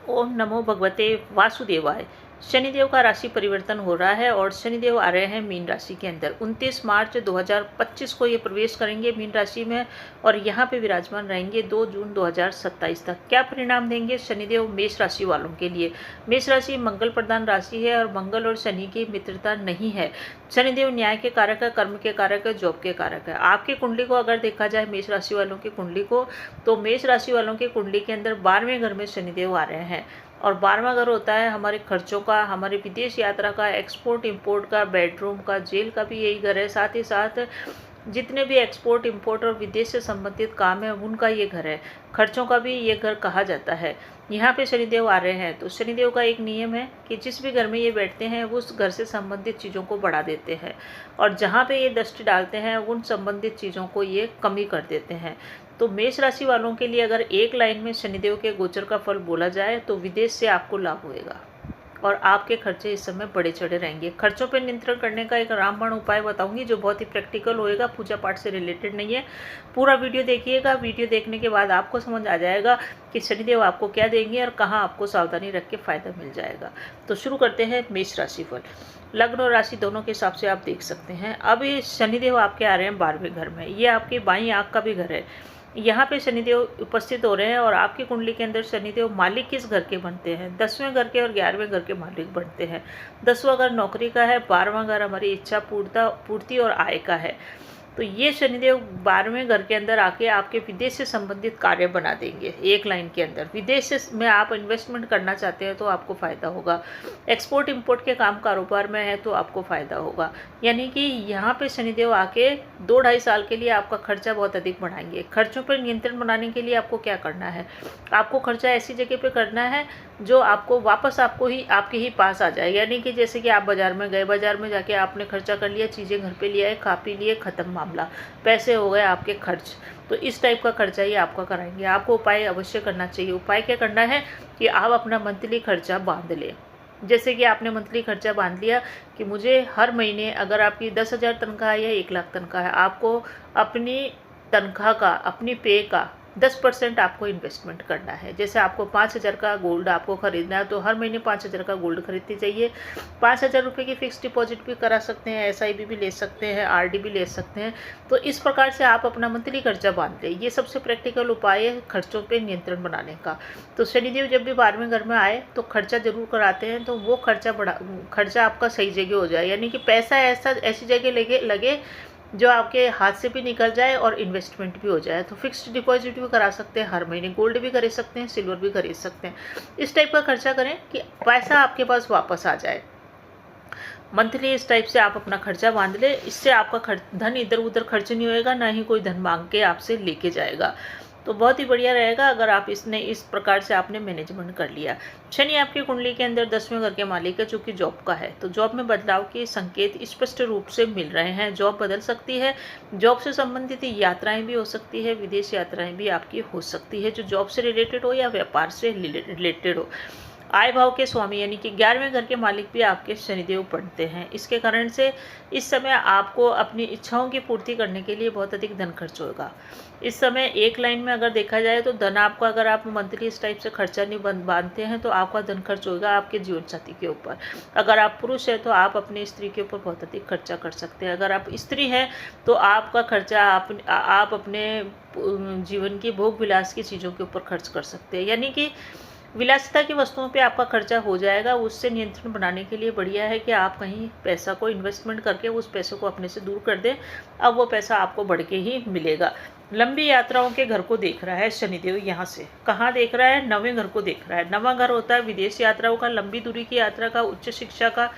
ओम नमो भगवते वासुदेवाय। शनिदेव का राशि परिवर्तन हो रहा है और शनिदेव आ रहे हैं मीन राशि के अंदर। 29 मार्च 2025 को ये प्रवेश करेंगे मीन राशि में और यहाँ पे विराजमान रहेंगे 2 जून 2027 तक। क्या परिणाम देंगे शनिदेव मेष राशि वालों के लिए? मेष राशि मंगल प्रधान राशि है और मंगल और शनि की मित्रता नहीं है। शनिदेव न्याय के कारक है, कर्म के कारक है, जॉब के कारक है। आपकी कुंडली को अगर देखा जाए मेष राशि वालों की कुंडली को, तो मेष राशि वालों की कुंडली के अंदर 12वें घर में शनिदेव आ रहे हैं और 12वां घर होता है हमारे खर्चों का, हमारे विदेश यात्रा का, एक्सपोर्ट इंपोर्ट का, बेडरूम का, जेल का भी यही घर है। साथ ही साथ जितने भी एक्सपोर्ट इंपोर्ट और विदेश से संबंधित काम है उनका ये घर है। खर्चों का भी ये घर कहा जाता है। यहाँ पे शनिदेव आ रहे हैं तो शनिदेव का एक नियम है कि जिस भी घर में ये बैठते हैं उस घर से संबंधित चीज़ों को बढ़ा देते हैं और जहाँ पे ये दृष्टि डालते हैं उन संबंधित चीज़ों को ये कमी कर देते हैं। तो मेष राशि वालों के लिए अगर एक लाइन में शनिदेव के गोचर का फल बोला जाए तो विदेश से आपको लाभ होएगा और आपके खर्चे इस समय बड़े चढ़े रहेंगे। खर्चों पर नियंत्रण करने का एक रामबाण उपाय बताऊंगी जो बहुत ही प्रैक्टिकल होएगा, पूजा पाठ से रिलेटेड नहीं है। पूरा वीडियो देखिएगा। वीडियो देखने के बाद आपको समझ आ जाएगा कि शनिदेव आपको क्या देंगे और कहाँ आपको सावधानी रख के फायदा मिल जाएगा। तो शुरू करते हैं मेष राशि फल। लग्न और राशि दोनों के हिसाब से आप देख सकते हैं। अब ये शनिदेव आपके आ रहे हैं 12वें घर में। ये आपकी बाईं आंख का भी घर है। यहाँ पे शनिदेव उपस्थित हो रहे हैं और आपकी कुंडली के अंदर शनिदेव मालिक किस घर के बनते हैं? 10वें घर के और 11वें घर के मालिक बनते हैं। 10वां घर नौकरी का है, 12वां घर हमारी इच्छा पूर्ति और आय का है। तो ये शनिदेव 12वें घर के अंदर आके आपके विदेश से संबंधित कार्य बना देंगे। एक लाइन के अंदर विदेश में आप इन्वेस्टमेंट करना चाहते हैं तो आपको फ़ायदा होगा। एक्सपोर्ट इंपोर्ट के काम कारोबार में है तो आपको फ़ायदा होगा। यानी कि यहाँ पे शनिदेव आके 2-2.5 साल के लिए आपका खर्चा बहुत अधिक बढ़ाएंगे। खर्चों पर नियंत्रण बनाने के लिए आपको क्या करना है? आपको खर्चा ऐसी जगह पे करना है जो आपको वापस आपके ही पास आ जाए। यानी कि जैसे कि आप बाज़ार में गए, बाज़ार में जाके आपने खर्चा कर लिया, चीज़ें घर पे ले आए, खा पी लिए, ख़त्म मामला, पैसे हो गए आपके खर्च। तो इस टाइप का खर्चा ही आपका कराएंगे। आपको उपाय अवश्य करना चाहिए। उपाय क्या करना है कि आप अपना मंथली खर्चा बांध लें। जैसे कि आपने मंथली खर्चा बांध लिया कि मुझे हर महीने, अगर आपकी 10,000 तनख्वाह है या 1 लाख तनख्वाह है, आपको अपनी तनख्वाह का, अपनी पे का 10% आपको इन्वेस्टमेंट करना है। जैसे आपको 5,000 का गोल्ड आपको खरीदना है तो हर महीने 5,000 का गोल्ड खरीदनी चाहिए। 5,000 रुपये की फिक्स डिपॉजिट भी करा सकते हैं, SIP भी ले सकते हैं, RD भी ले सकते हैं। तो इस प्रकार से आप अपना मंथली खर्चा बांध लें। ये सबसे प्रैक्टिकल उपाय है खर्चों पर नियंत्रण बनाने का। तो शनिदेव जब भी 12वें घर में आए तो खर्चा जरूर कराते हैं, तो वो खर्चा आपका सही जगह हो जाए। यानी कि पैसा ऐसी जगह लगे जो आपके हाथ से भी निकल जाए और इन्वेस्टमेंट भी हो जाए। तो फिक्स्ड डिपॉजिट भी करा सकते हैं, हर महीने गोल्ड भी खरीद सकते हैं, सिल्वर भी खरीद सकते हैं। इस टाइप का खर्चा करें कि पैसा आपके पास वापस आ जाए। मंथली इस टाइप से आप अपना खर्चा बांध ले। इससे आपका धन इधर उधर खर्च नहीं होएगा, ना ही कोई धन मांग के आपसे लेके जाएगा। तो बहुत ही बढ़िया रहेगा अगर आप इस प्रकार से आपने मैनेजमेंट कर लिया। शनि आपकी कुंडली के अंदर 10वें घर के मालिक है जो कि जॉब का है। तो जॉब में बदलाव के संकेत स्पष्ट रूप से मिल रहे हैं। जॉब बदल सकती है। जॉब से संबंधित यात्राएं भी हो सकती है, विदेश यात्राएं भी आपकी हो सकती है जो जॉब से रिलेटेड हो या व्यापार से रिलेटेड हो। आय भाव के स्वामी यानी कि 11वें घर के मालिक भी आपके शनिदेव बनते हैं। इसके कारण से इस समय आपको अपनी इच्छाओं की पूर्ति करने के लिए बहुत अधिक धन खर्च होगा। इस समय एक लाइन में अगर देखा जाए तो धन आपका, अगर आप मंथली इस टाइप से खर्चा नहीं बांधते हैं तो आपका धन खर्च होगा आपके जीवन साथी के ऊपर। अगर आप पुरुष हैं तो आप अपनी स्त्री के ऊपर बहुत अधिक खर्चा कर सकते हैं। अगर आप स्त्री हैं तो आपका खर्चा आप अपने जीवन की भोग विलास की चीज़ों के ऊपर खर्च कर सकते हैं। यानी कि विलासिता की वस्तुओं पे आपका खर्चा हो जाएगा। उससे नियंत्रण बनाने के लिए बढ़िया है कि आप कहीं पैसा को इन्वेस्टमेंट करके उस पैसे को अपने से दूर कर दें। अब वो पैसा आपको बढ़ के ही मिलेगा। लंबी यात्राओं के घर को देख रहा है शनिदेव। यहाँ से कहाँ देख रहा है? 9वें घर को देख रहा है। 9वां घर होता है विदेश यात्राओं का, लंबी दूरी की यात्रा का, उच्च शिक्षा का,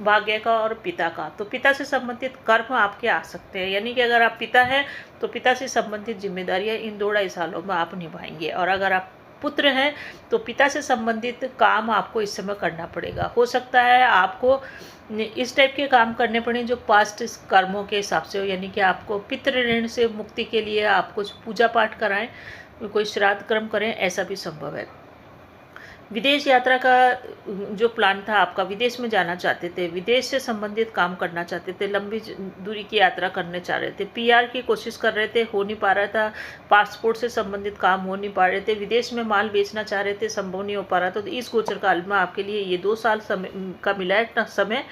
भाग्य का और पिता का। तो पिता से संबंधित कर्म आपके आ सकते हैं। यानी कि अगर आप पिता हैं तो पिता से संबंधित जिम्मेदारियाँ इन 2-2.5 सालों में आप निभाएंगे। और अगर आप पुत्र हैं तो पिता से संबंधित काम आपको इस समय करना पड़ेगा। हो सकता है आपको इस टाइप के काम करने पड़े जो पास्ट कर्मों के हिसाब से हो। यानी कि आपको पितृ ऋण से मुक्ति के लिए आप कुछ पूजा पाठ कराएं, कोई श्राद्ध कर्म करें, ऐसा भी संभव है। विदेश यात्रा का जो प्लान था आपका, विदेश में जाना चाहते थे, विदेश से संबंधित काम करना चाहते थे, लंबी दूरी की यात्रा करने चाह रहे थे, पीआर की कोशिश कर रहे थे, हो नहीं पा रहा था, पासपोर्ट से संबंधित काम हो नहीं पा रहे थे, विदेश में माल बेचना चाह रहे थे, संभव नहीं हो पा रहा था। तो इस गोचर काल में आपके लिए ये 2 साल का मिला है समय।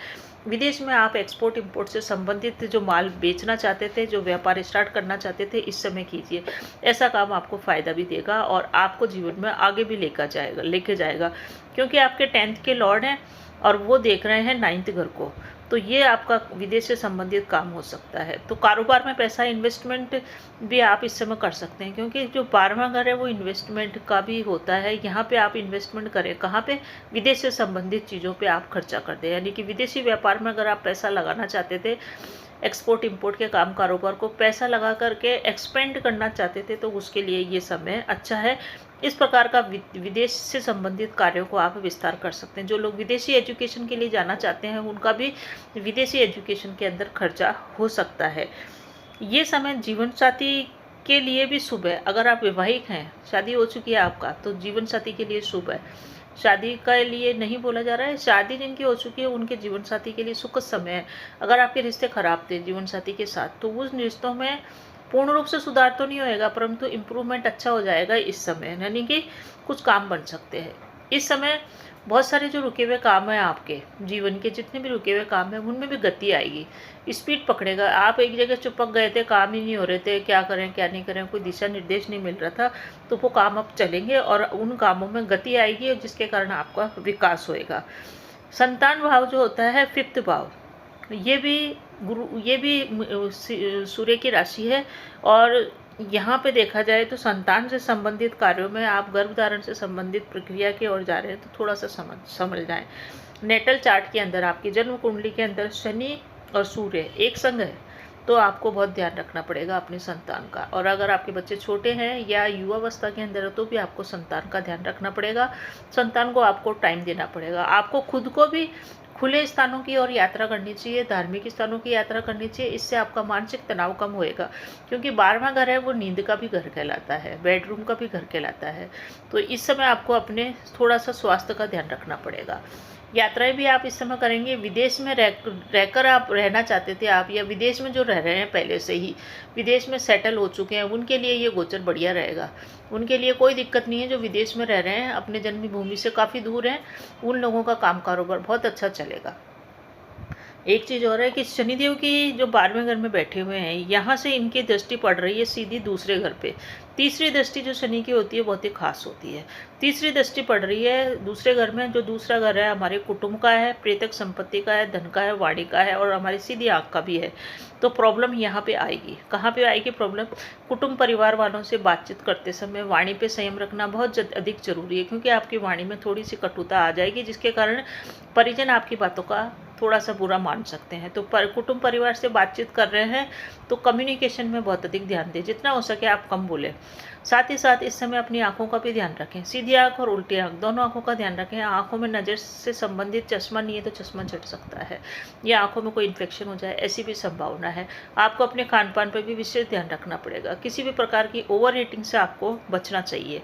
विदेश में आप एक्सपोर्ट इंपोर्ट से संबंधित जो माल बेचना चाहते थे, जो व्यापार स्टार्ट करना चाहते थे, इस समय कीजिए। ऐसा काम आपको फ़ायदा भी देगा और आपको जीवन में आगे भी लेके जाएगा, क्योंकि आपके 10th के लॉर्ड हैं और वो देख रहे हैं 9th घर को। तो ये आपका विदेश से संबंधित काम हो सकता है। तो कारोबार में पैसा इन्वेस्टमेंट भी आप इस समय कर सकते हैं, क्योंकि जो 12वां घर है वो इन्वेस्टमेंट का भी होता है। यहाँ पे आप इन्वेस्टमेंट करें कहाँ पे, विदेश से संबंधित चीज़ों पे आप खर्चा कर दें। यानी कि विदेशी व्यापार में अगर आप पैसा लगाना चाहते थे, एक्सपोर्ट इंपोर्ट के काम कारोबार को पैसा लगा करके एक्सपेंड करना चाहते थे, तो उसके लिए ये समय अच्छा है। इस प्रकार का विदेश से संबंधित कार्यों को आप विस्तार कर सकते हैं। जो लोग विदेशी एजुकेशन के लिए जाना चाहते हैं, उनका भी विदेशी एजुकेशन के अंदर खर्चा हो सकता है। ये समय जीवन साथी के लिए भी शुभ है। अगर आप विवाहित हैं, शादी हो चुकी है आपका, तो जीवन साथी के लिए शुभ है। शादी के लिए नहीं बोला जा रहा है, शादी जिनकी हो चुकी है उनके जीवन साथी के लिए सुखद समय है। अगर आपके रिश्ते खराब थे जीवन साथी के साथ, तो उस रिश्तों में पूर्ण रूप से सुधार तो नहीं होएगा, परंतु इम्प्रूवमेंट अच्छा हो जाएगा इस समय। यानी कि कुछ काम बन सकते हैं इस समय। बहुत सारे जो रुके हुए काम हैं आपके जीवन के, जितने भी रुके हुए काम हैं, उनमें भी गति आएगी, स्पीड पकड़ेगा। आप एक जगह चिपक गए थे, काम ही नहीं हो रहे थे, क्या करें क्या नहीं करें, कोई दिशा निर्देश नहीं मिल रहा था, तो वो काम अब चलेंगे और उन कामों में गति आएगी, और जिसके कारण आपका विकास होएगा। संतान भाव जो होता है 5th भाव, ये भी सूर्य की राशि है। और यहाँ पे देखा जाए तो संतान से संबंधित कार्यों में आप गर्भधारण से संबंधित प्रक्रिया की ओर जा रहे हैं, तो थोड़ा सा समझ जाएं। नेटल चार्ट के अंदर आपकी जन्म कुंडली के अंदर शनि और सूर्य एक संग है, तो आपको बहुत ध्यान रखना पड़ेगा अपनी संतान का। और अगर आपके बच्चे छोटे हैं या युवावस्था के अंदर है, तो भी आपको संतान का ध्यान रखना पड़ेगा। संतान को आपको टाइम देना पड़ेगा। आपको खुद को भी खुले स्थानों की ओर यात्रा करनी चाहिए, धार्मिक स्थानों की यात्रा करनी चाहिए। इससे आपका मानसिक तनाव कम होएगा, क्योंकि 12वां घर है वो नींद का भी घर कहलाता है, बेडरूम का भी घर कहलाता है। तो इस समय आपको अपने थोड़ा सा स्वास्थ्य का ध्यान रखना पड़ेगा। यात्राएं भी आप इस समय करेंगे। विदेश में रहकर आप रहना चाहते थे आप, या विदेश में जो रह रहे हैं पहले से ही विदेश में सेटल हो चुके हैं, उनके लिए ये गोचर बढ़िया रहेगा। उनके लिए कोई दिक्कत नहीं है। जो विदेश में रह रहे हैं, अपने जन्मभूमि से काफ़ी दूर हैं, उन लोगों का काम कारोबार बहुत अच्छा चलेगा। एक चीज़ और है कि शनिदेव की जो 12वें घर में बैठे हुए हैं, यहाँ से इनकी दृष्टि पड़ रही है सीधी दूसरे घर पे। तीसरी दृष्टि जो शनि की होती है बहुत ही खास होती है। तीसरी दृष्टि पड़ रही है दूसरे घर में। जो दूसरा घर है हमारे कुटुंब का है, प्रेतक संपत्ति का है, धन का है, वाणी का है, और हमारी सीधी आँख का भी है। तो प्रॉब्लम यहाँ पे आएगी। कहाँ पे आएगी प्रॉब्लम? कुटुंब परिवार वालों से बातचीत करते समय वाणी पे संयम रखना बहुत अधिक जरूरी है, क्योंकि आपकी वाणी में थोड़ी सी कटुता आ जाएगी, जिसके कारण परिजन आपकी बातों का थोड़ा सा बुरा मान सकते हैं। तो कुटुंब परिवार से बातचीत कर रहे हैं तो कम्युनिकेशन में बहुत अधिक ध्यान दें, जितना हो सके आप कम बोलें। साथ ही साथ इस समय अपनी आंखों का भी ध्यान रखें। सीधी आंख और उल्टी आंख, दोनों आंखों का ध्यान रखें। आंखों में नज़र से संबंधित चश्मा नहीं है तो चश्मा चढ़ सकता है, या आंखों में कोई इन्फेक्शन हो जाए, ऐसी भी संभावना है। आपको अपने खान पान पर भी विशेष ध्यान रखना पड़ेगा। किसी भी प्रकार की ओवर ईटिंग से आपको बचना चाहिए।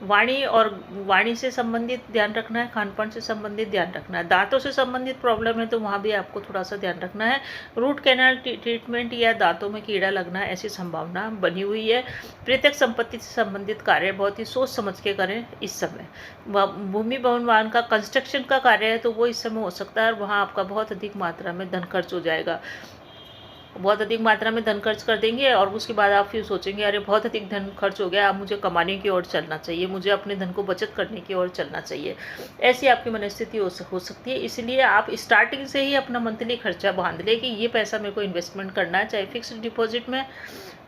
वाणी से संबंधित ध्यान रखना है, खान पान से संबंधित ध्यान रखना है। दांतों से संबंधित प्रॉब्लम है तो वहाँ भी आपको थोड़ा सा ध्यान रखना है। रूट कैनाल ट्रीटमेंट या दांतों में कीड़ा लगना, ऐसी संभावना बनी हुई है। प्रेतक संपत्ति से संबंधित कार्य बहुत ही सोच समझ के करें इस समय। भूमि भवन वाहन का कंस्ट्रक्शन का कार्य है तो वो इस समय हो सकता है, और वहाँ आपका बहुत अधिक मात्रा में धन खर्च हो जाएगा। बहुत अधिक मात्रा में धन खर्च कर देंगे और उसके बाद आप फिर सोचेंगे अरे बहुत अधिक धन खर्च हो गया, अब मुझे कमाने की ओर चलना चाहिए, मुझे अपने धन को बचत करने की ओर चलना चाहिए। ऐसी आपकी मनस्थिति हो सकती है। इसलिए आप स्टार्टिंग से ही अपना मंथली खर्चा बांध लें कि ये पैसा मेरे को इन्वेस्टमेंट करना है, चाहे फिक्स्ड डिपॉजिट में,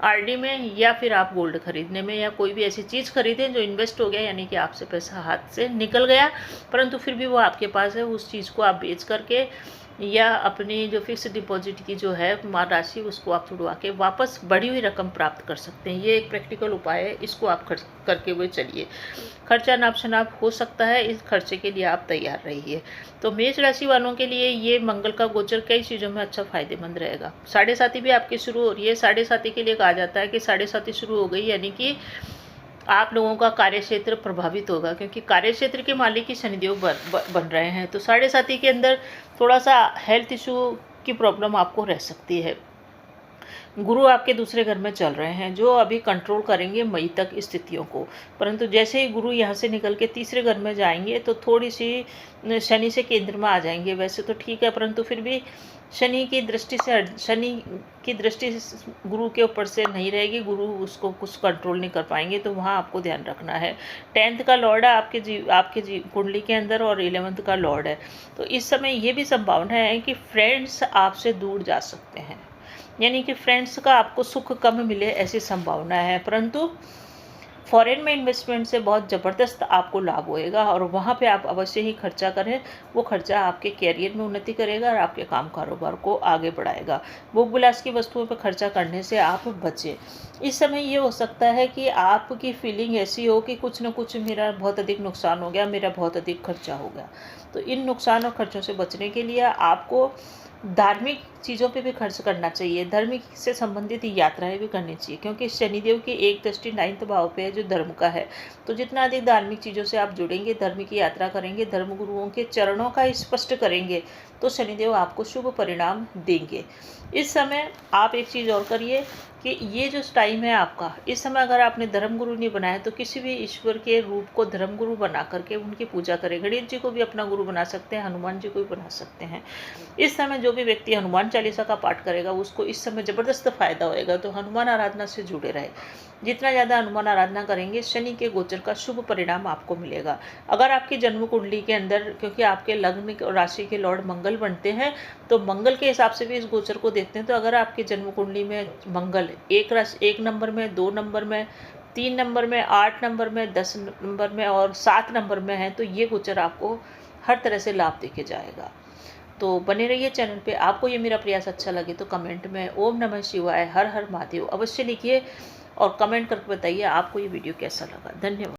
आरडी में, या फिर आप गोल्ड खरीदने में, या कोई भी ऐसी चीज़ खरीदें जो इन्वेस्ट हो गया, यानी कि आपसे पैसा हाथ से निकल गया परंतु फिर भी वो आपके पास है। उस चीज़ को आप बेच करके या अपनी जो फिक्स डिपॉजिट की जो है राशि उसको आप छुड़वा के वापस बढ़ी हुई रकम प्राप्त कर सकते हैं। ये एक प्रैक्टिकल उपाय है, इसको आप खर्च करके हुए चलिए। खर्चा नाप शनाप हो सकता है, इस खर्चे के लिए आप तैयार रहिए। तो मेष राशि वालों के लिए ये मंगल का गोचर कई चीज़ों में अच्छा फायदेमंद रहेगा। 7.5 भी आपकी शुरू हो रही है। 7.5 के लिए कहा जाता है कि 7.5 शुरू हो गई, यानी कि आप लोगों का कार्यक्षेत्र प्रभावित होगा, क्योंकि कार्यक्षेत्र के मालिक ही शनिदेव बन रहे हैं। तो 7.5 के अंदर थोड़ा सा हेल्थ इशू की प्रॉब्लम आपको रह सकती है। गुरु आपके दूसरे घर में चल रहे हैं, जो अभी कंट्रोल करेंगे मई तक स्थितियों को, परंतु जैसे ही गुरु यहाँ से निकल के तीसरे घर में जाएंगे तो थोड़ी सी शनि से केंद्र में आ जाएंगे। वैसे तो ठीक है, परंतु फिर भी शनि की दृष्टि गुरु के ऊपर से नहीं रहेगी, गुरु उसको कुछ कंट्रोल नहीं कर पाएंगे, तो वहाँ आपको ध्यान रखना है। 10th का लॉर्ड है आपके कुंडली के अंदर और 11th का लॉर्ड है। तो इस समय ये भी संभावना है कि फ्रेंड्स आपसे दूर जा सकते हैं, यानी कि फ्रेंड्स का आपको सुख कम मिले, ऐसी संभावना है। परंतु फॉरेन में इन्वेस्टमेंट से बहुत ज़बरदस्त आपको लाभ होएगा और वहाँ पे आप अवश्य ही खर्चा करें। वो खर्चा आपके कैरियर में उन्नति करेगा और आपके काम कारोबार को आगे बढ़ाएगा। भोग विलास की वस्तुओं पर खर्चा करने से आप बचें। इस समय ये हो सकता है कि आपकी फीलिंग ऐसी हो कि कुछ न कुछ मेरा बहुत अधिक नुकसान हो गया, मेरा बहुत अधिक खर्चा हो गया। तो इन नुकसान और खर्चों से बचने के लिए आपको धार्मिक चीज़ों पे भी खर्च करना चाहिए, धार्मिक से संबंधित यात्राएं भी करनी चाहिए, क्योंकि शनिदेव की एक दृष्टि 9th भाव पे है जो धर्म का है। तो जितना अधिक धार्मिक चीज़ों से आप जुड़ेंगे, धर्म की यात्रा करेंगे, धर्म गुरुओं के चरणों का स्पष्ट करेंगे, तो शनिदेव आपको शुभ परिणाम देंगे। इस समय आप एक चीज़ और करिए कि ये जो टाइम है आपका, इस समय अगर आपने धर्मगुरु नहीं बनाया तो किसी भी ईश्वर के रूप को धर्मगुरु बना करके उनकी पूजा करें। गणेश जी को भी अपना गुरु बना सकते हैं, हनुमान जी को भी बना सकते हैं। इस समय जो भी व्यक्ति हनुमान चालीसा का पाठ करेगा उसको इस समय ज़बरदस्त फायदा होएगा। तो हनुमान आराधना से जुड़े रहे, जितना ज़्यादा हनुमान आराधना करेंगे शनि के गोचर का शुभ परिणाम आपको मिलेगा। अगर आपकी जन्म कुंडली के अंदर, क्योंकि आपके लग्न और राशि के लॉर्ड मंगल बनते हैं, तो मंगल के हिसाब से भी इस गोचर को देखते हैं। तो अगर आपकी जन्म कुंडली में मंगल 1 नंबर में, 2 नंबर में, 3 नंबर में, 8 नंबर में, 10 नंबर में और 7 नंबर में है, तो ये गोचर आपको हर तरह से लाभ देके जाएगा। तो बने रहिए चैनल पे। आपको ये मेरा प्रयास अच्छा लगे तो कमेंट में ओम नमः शिवाय, हर हर महादेव अवश्य लिखिए और कमेंट करके बताइए आपको ये वीडियो कैसा लगा। धन्यवाद।